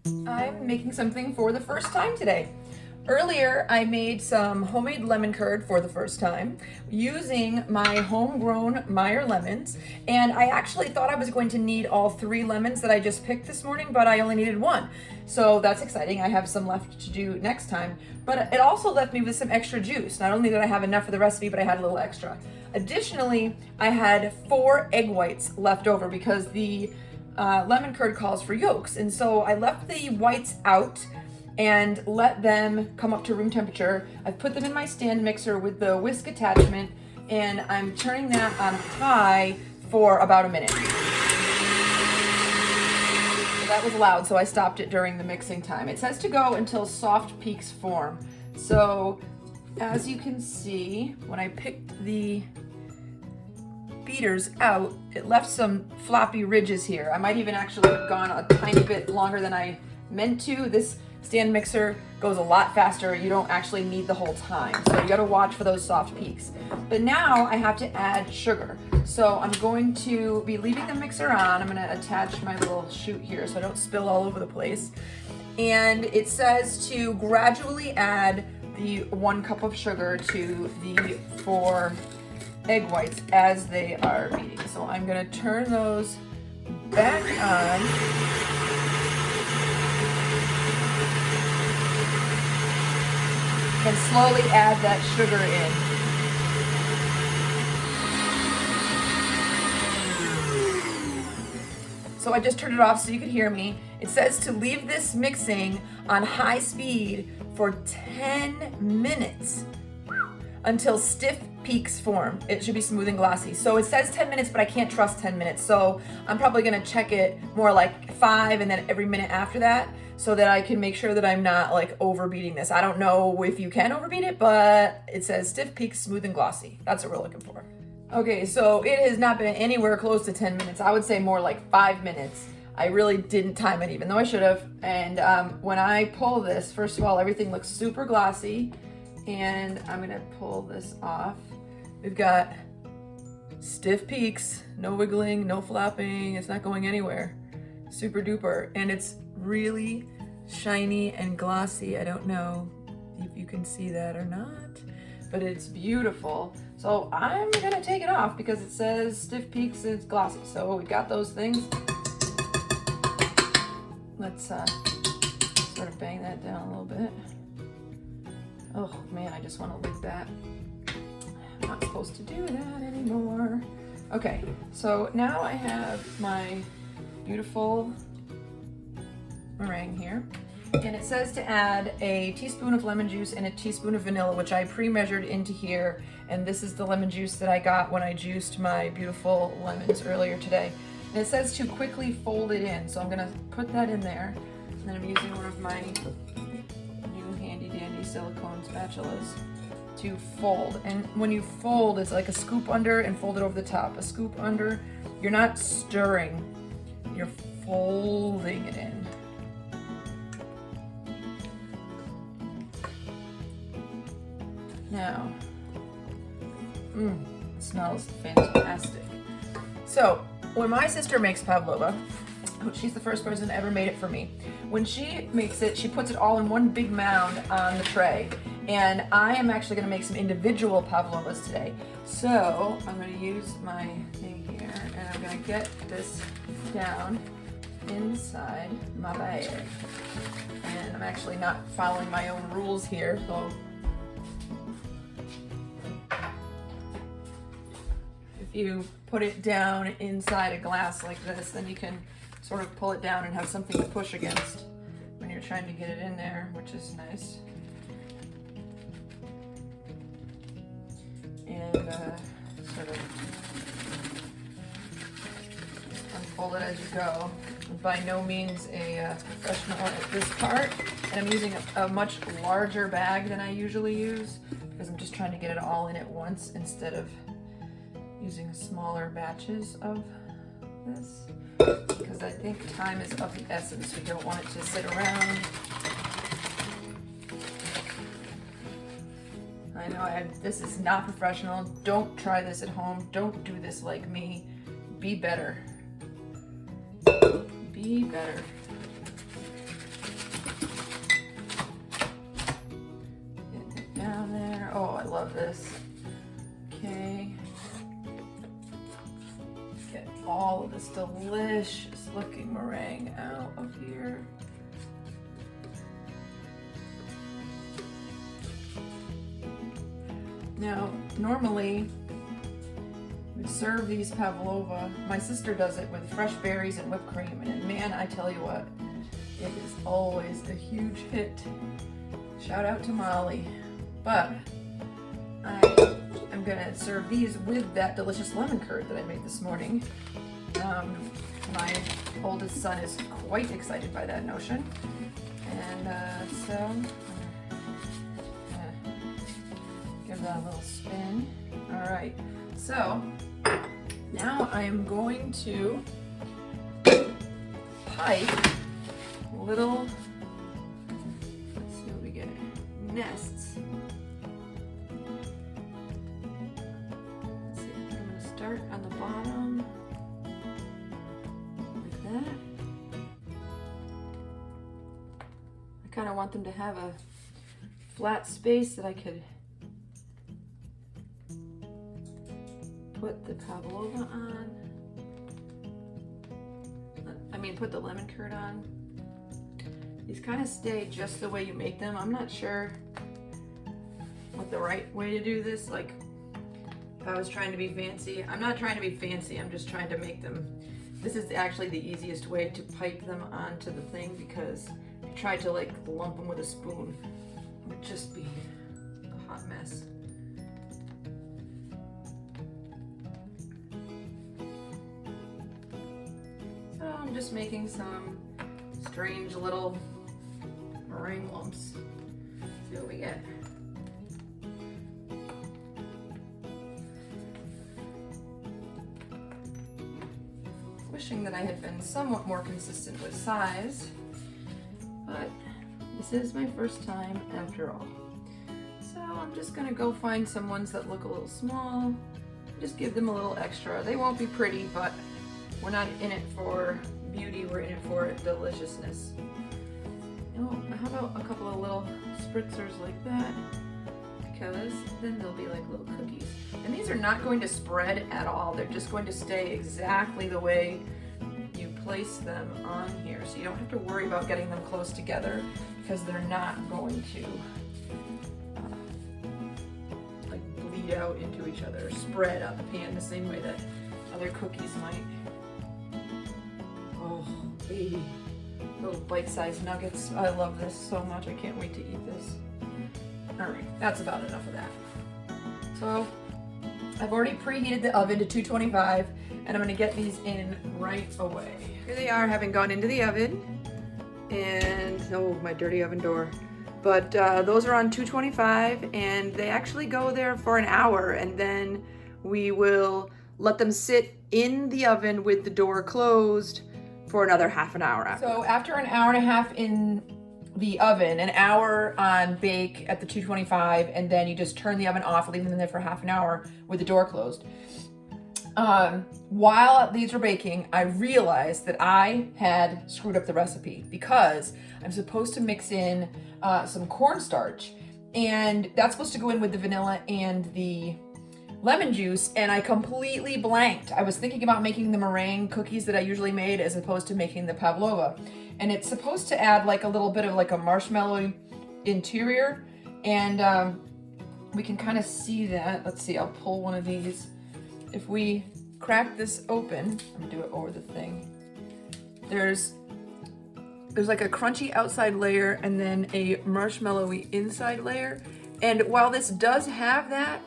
I'm making something for the first time today. Earlier, I made some homemade lemon curd for the first time using my homegrown Meyer lemons. And I actually thought I was going to need all 3 lemons that I just picked this morning, but I only needed 1. So that's exciting. I have some left to do next time. But it also left me with some extra juice. Not only did I have enough for the recipe, but I had a little extra. Additionally, I had 4 egg whites left over because the lemon curd calls for yolks. And so I left the whites out and let them come up to room temperature. I've put them in my stand mixer with the whisk attachment, and I'm turning that on high for about a minute. So that was loud, so I stopped it during the mixing time. It says to go until soft peaks form. So as you can see, when I picked the beaters out, it left some floppy ridges here. I might even actually have gone a tiny bit longer than I meant to. This stand mixer goes a lot faster. You don't actually need the whole time. So you gotta watch for those soft peaks. But now I have to add sugar. So I'm going to be leaving the mixer on. I'm gonna attach my little chute here so I don't spill all over the place. And it says to gradually add the 1 cup of sugar to the 4 egg whites as they are beating. So I'm gonna turn those back on. And slowly add that sugar in. So I just turned it off so you could hear me. It says to leave this mixing on high speed for 10 minutes until stiff peaks form. It should be smooth and glossy. So it says 10 minutes, but I can't trust 10 minutes. So I'm probably gonna check it more like 5 and then every minute after that, so that I can make sure that I'm not like overbeating this. I don't know if you can overbeat it, but it says stiff peaks, smooth and glossy. That's what we're looking for. Okay, so it has not been anywhere close to 10 minutes. I would say more like 5 minutes. I really didn't time it, even though I should have. And when I pull this, first of all, everything looks super glossy. And I'm gonna pull this off. We've got stiff peaks, no wiggling, no flopping. It's not going anywhere. Super duper. And it's really shiny and glossy. I don't know if you can see that or not, but it's beautiful. So I'm gonna take it off because it says stiff peaks and it's glossy. So we got those things. Let's sort of bang that down a little bit. Oh man, I just want to lick that. I'm not supposed to do that anymore. Okay, so now I have my beautiful meringue here, and it says to add a teaspoon of lemon juice and a teaspoon of vanilla, which I pre-measured into here, and this is the lemon juice that I got when I juiced my beautiful lemons earlier today. And it says to quickly fold it in, so I'm gonna put that in there, and then I'm using one of my new handy dandy silicone spatulas to fold. And when you fold, it's like a scoop under and fold it over the top, a scoop under. You're not stirring, you're folding it in. Now, it smells fantastic. So, when my sister makes pavlova, she's the first person that ever made it for me. When she makes it, she puts it all in one big mound on the tray. And I am actually gonna make some individual pavlovas today. So, I'm gonna use my thing here, and I'm gonna get this down inside my bag. And I'm actually not following my own rules here, so if you put it down inside a glass like this, then you can sort of pull it down and have something to push against when you're trying to get it in there, which is nice. And sort of unfold it as you go. I'm by no means a professional at this part, and I'm using a much larger bag than I usually use because I'm just trying to get it all in at once instead of using smaller batches of this, because I think time is of the essence. We don't want it to sit around. I know this is not professional. Don't try this at home. Don't do this like me. Be better. Be better. Oh, I love this. Okay. Get all of this delicious looking meringue out of here. Now, normally, we serve these Pavlova. My sister does it with fresh berries and whipped cream, and man, I tell you what, it is always a huge hit. Shout out to Molly. But I am gonna serve these with that delicious lemon curd that I made this morning. My oldest son is quite excited by that notion, and so give that a little spin. All right, so now I am going to pipe little, let's see what we get, nests. Let's see, I'm going to start on the bottom like that. I kind of want them to have a flat space that I could put the Pavlova on. Put the lemon curd on. These kind of stay just the way you make them. I'm not sure what the right way to do this. Like, if I was trying to be fancy, I'm not trying to be fancy, I'm just trying to make them. This is actually the easiest way to pipe them onto the thing, because if you tried to like lump them with a spoon, it would just be a hot mess. I'm just making some strange little meringue lumps. See what we get. Wishing that I had been somewhat more consistent with size, but this is my first time after all. So I'm just gonna go find some ones that look a little small, just give them a little extra. They won't be pretty, but we're not in it for beauty, we're in it for deliciousness. Oh, how about a couple of little spritzers like that? Because then they'll be like little cookies. And these are not going to spread at all. They're just going to stay exactly the way you place them on here. So you don't have to worry about getting them close together, because they're not going to like bleed out into each other, or spread out the pan the same way that other cookies might. Oh, baby. Little bite-sized nuggets. I love this so much. I can't wait to eat this. All right, that's about enough of that. So I've already preheated the oven to 225, and I'm gonna get these in right away. Here they are, having gone into the oven. And, oh, my dirty oven door. But those are on 225, and they actually go there for an hour, and then we will let them sit in the oven with the door closed for another half an hour after. So after an hour and a half in the oven, an hour on bake at the 225, and then you just turn the oven off, leave them in there for half an hour with the door closed. While these were baking, I realized that I had screwed up the recipe, because I'm supposed to mix in some cornstarch, and that's supposed to go in with the vanilla and the lemon juice, and I completely blanked. I was thinking about making the meringue cookies that I usually made as opposed to making the Pavlova. And it's supposed to add like a little bit of like a marshmallow interior, and we can kind of see that. Let's see, I'll pull one of these. If we crack this open, I'm gonna do it over the thing. There's like a crunchy outside layer and then a marshmallowy inside layer. And while this does have that,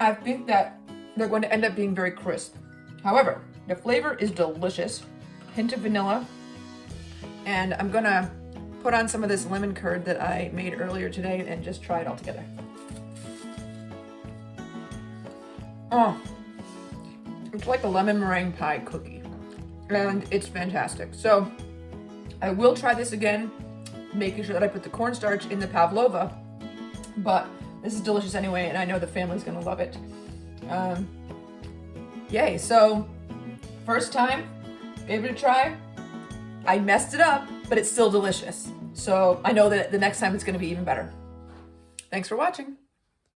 I think that they're going to end up being very crisp. However, the flavor is delicious. Hint of vanilla. And I'm gonna put on some of this lemon curd that I made earlier today and just try it all together. Oh, it's like a lemon meringue pie cookie. And it's fantastic. So I will try this again, making sure that I put the cornstarch in the Pavlova, but this is delicious anyway, and I know the family's gonna love it. Yay, so first time, gave it a try. I messed it up, but it's still delicious. So I know that the next time it's gonna be even better. Thanks for watching.